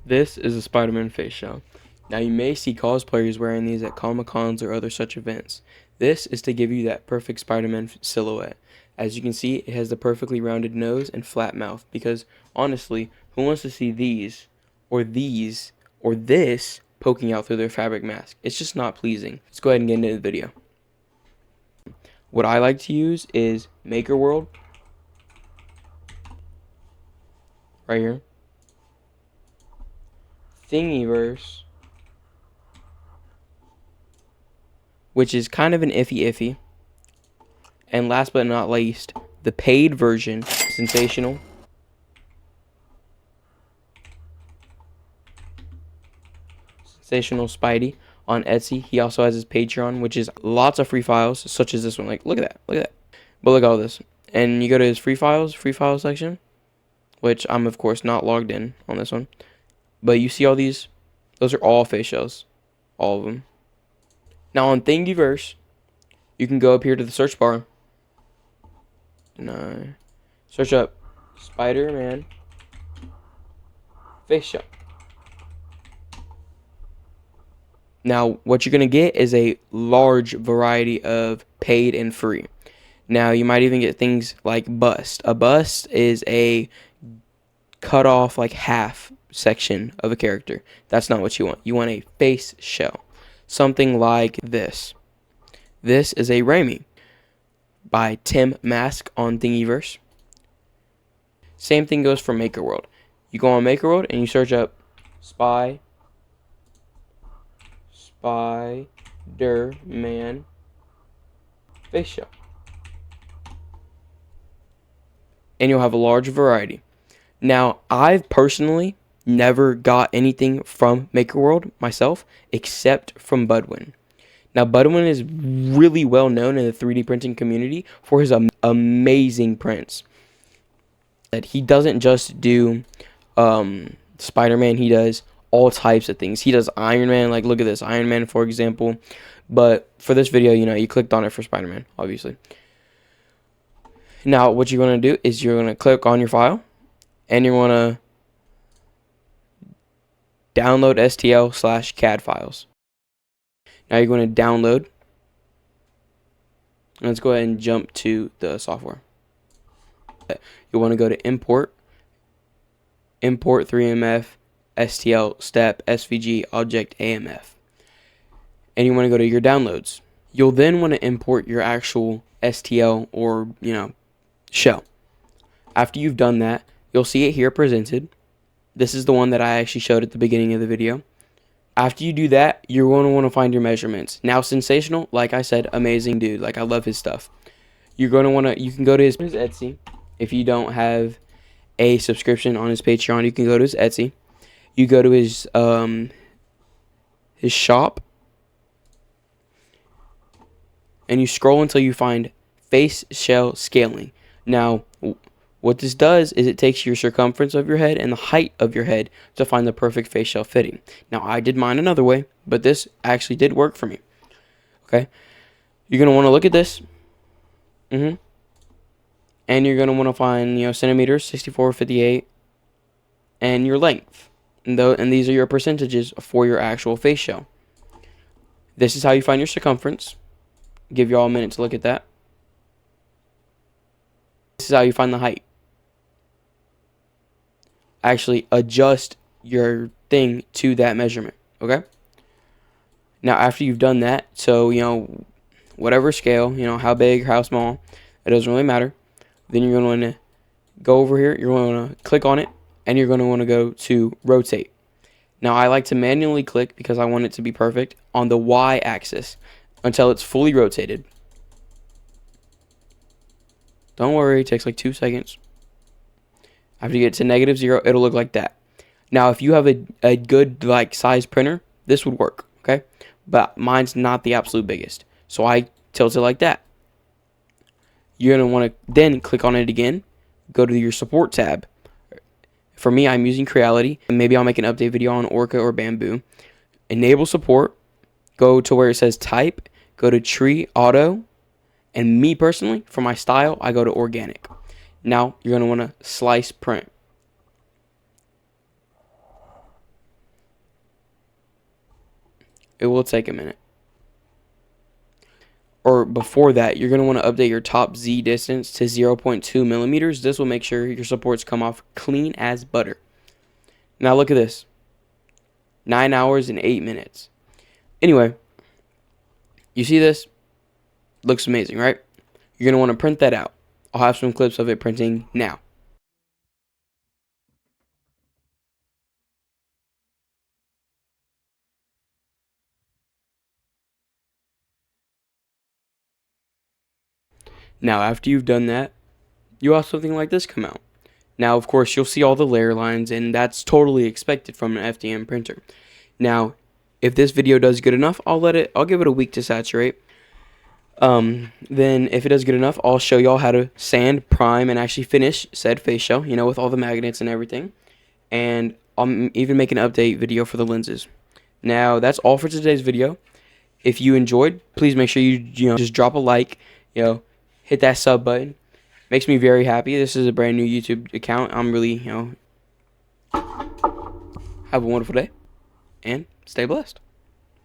This is a Spider-Man face shell. Now you may see cosplayers wearing these at Comic-Cons or other such events. This is to give you that perfect Spider-Man silhouette. As you can see, it has the perfectly rounded nose and flat mouth because, honestly, who wants to see these, or this poking out through their fabric mask? It's just not pleasing. Let's go ahead and get into the video. What I like to use is Maker World, right here, Thingiverse, which is kind of an iffy. And last but not least, the paid version, Sensational. Sensational Spidey on Etsy. He also has his Patreon, which is lots of free files, such as this one. Like, look at that. But look at all this. And you go to his free files section, which I'm, of course, not logged in on this one. But you see all these? Those are all face shells. All of them. Now on Thingiverse, you can go up here to the search bar. Search up Spider-Man face shell. Now, what you're going to get is a large variety of paid and free. Now, you might even get things like bust. A bust is a cut off like half section of a character. That's not what you want. You want a face shell. Something like this. This is a Raimi by Tim Mask on Thingiverse. Same thing goes for Maker World. You go on Maker World and you search up Spider-Man face shell. And you'll have a large variety. Now, I've personally never got anything from Maker World myself except from Budwin. Now, Budwin is really well known in the 3D printing community for his amazing prints. That he doesn't just do Spider-Man, he does all types of things. He does Iron Man, like look at this, Iron Man for example. But for this video, you clicked on it for Spider-Man, obviously. Now, what you're going to do is you're going to click on your file, and you're going to download STL/CAD files. Now you're going to download. Let's go ahead and jump to the software. You want to go to import 3MF, STL, step, SVG, object, AMF. And you want to go to your downloads. You'll then want to import your actual STL or, shell. After you've done that, you'll see it here presented. This is the one that I actually showed at the beginning of the video. After you do that, you're going to want to find your measurements. Now, Sensational, like I said, amazing dude. Like, I love his stuff. You're going to want to, you can go to his Etsy. If you don't have a subscription on his Patreon, you can go to his Etsy. You go to his shop. And you scroll until you find face shell scaling. Now, what this does is it takes your circumference of your head and the height of your head to find the perfect face shell fitting. Now, I did mine another way, but this actually did work for me. Okay? You're going to want to look at this. And you're going to want to find, centimeters, 64, 58, and your length. And these are your percentages for your actual face shell. This is how you find your circumference. Give you all a minute to look at that. This is how you find the height. Actually adjust your thing to that measurement, okay? Now, after you've done that, so, whatever scale, how big, how small, it doesn't really matter. Then you're going to want to go over here. You're going to click on it, and you're going to want to go to rotate. Now, I like to manually click because I want it to be perfect on the Y-axis until it's fully rotated. Don't worry, it takes like 2 seconds. After you get to -0, it'll look like that. Now, if you have a good size printer, this would work, okay? But mine's not the absolute biggest, so I tilt it like that. You're going to want to then click on it again, go to your support tab. For me, I'm using Creality, and maybe I'll make an update video on Orca or Bamboo. Enable support, go to where it says type, go to tree auto, and me personally, for my style, I go to organic. Now, you're going to want to slice print. It will take a minute. Or before that, you're going to want to update your top Z distance to 0.2 millimeters. This will make sure your supports come off clean as butter. Now look at this. 9 hours and 8 minutes. Anyway, you see this? Looks amazing, right? You're going to want to print that out. I'll have some clips of it printing now. Now, after you've done that, you'll have something like this come out. Now, of course, you'll see all the layer lines, and that's totally expected from an FDM printer. Now, if this video does good enough, I'll give it a week to saturate. Then if it does good enough, I'll show y'all how to sand, prime, and actually finish said face shell, with all the magnets and everything. And I'll even make an update video for the lenses. Now, that's all for today's video. If you enjoyed, please make sure you just drop a like, hit that sub button. Makes me very happy. This is a brand new YouTube account. I'm really, have a wonderful day and stay blessed.